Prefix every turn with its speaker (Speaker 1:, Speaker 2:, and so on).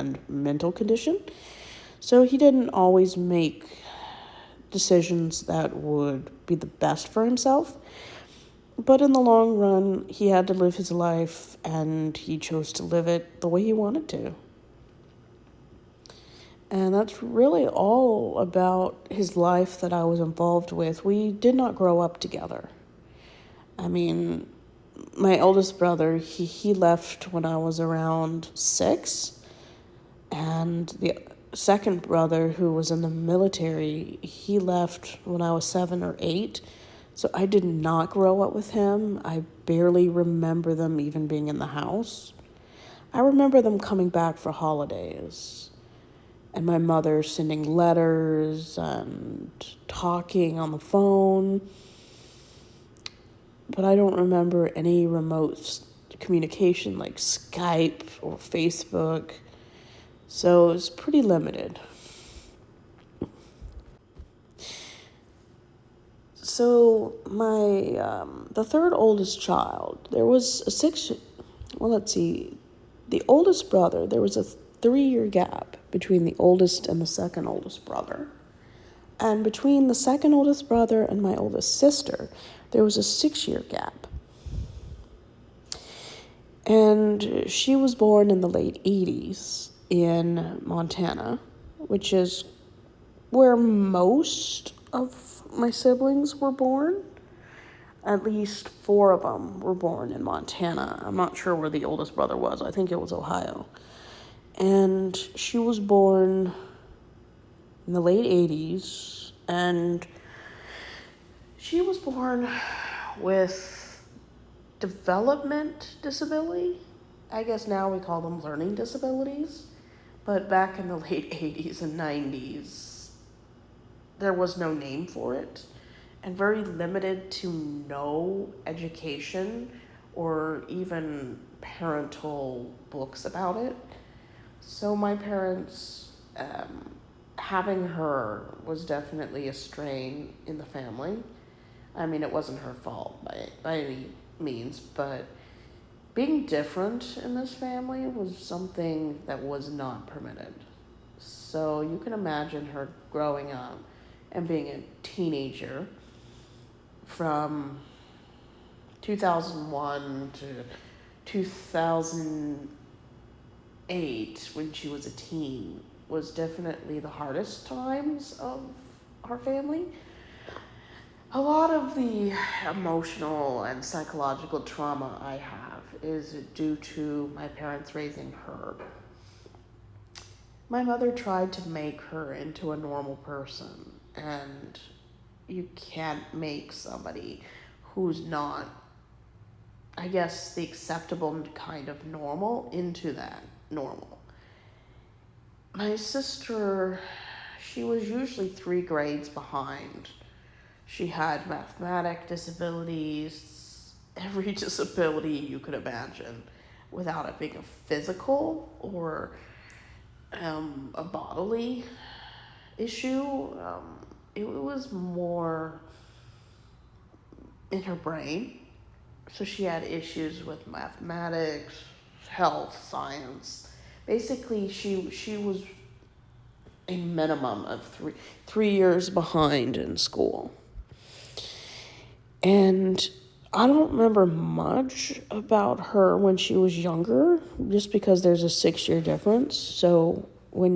Speaker 1: and mental condition. So he didn't always make decisions that would be the best for himself. But in the long run, he had to live his life, and he chose to live it the way he wanted to. And that's really all about his life that I was involved with. We did not grow up together. I mean, my oldest brother, he left when I was around 6. And the second brother, who was in the military, he left when I was 7 or 8. So I did not grow up with him. I barely remember them even being in the house. I remember them coming back for holidays, and my mother sending letters and talking on the phone. But I don't remember any remote communication like Skype or Facebook. So it's pretty limited. So the third oldest child, there was the oldest brother, there was a 3-year gap between the oldest and the second oldest brother. And between the second oldest brother and my oldest sister, there was a 6-year gap. And she was born in the late 80s in Montana, which is where most of my siblings were born. At least 4 of them were born in Montana. I'm not sure where the oldest brother was. I think it was Ohio. And she was born in the late 80s, and she was born with development disability. I guess now we call them learning disabilities. But back in the late 80s and 90s, there was no name for it, and very limited to no education or even parental books about it. So my parents, having her was definitely a strain in the family. I mean, it wasn't her fault by any means, but being different in this family was something that was not permitted. So you can imagine her growing up and being a teenager from 2001 to 2008, when she was a teen, was definitely the hardest times of our family. A lot of the emotional and psychological trauma I have is due to my parents raising her. My mother tried to make her into a normal person, and you can't make somebody who's not, I guess, the acceptable kind of normal into that normal. My sister, she was usually 3 grades behind. She had mathematic disabilities, every disability you could imagine, without it being a physical or a bodily issue. It was more in her brain. So she had issues with mathematics, health, science. Basically, she was a minimum of 3 years behind in school. And I don't remember much about her when she was younger, just because there's a 6-year difference. So when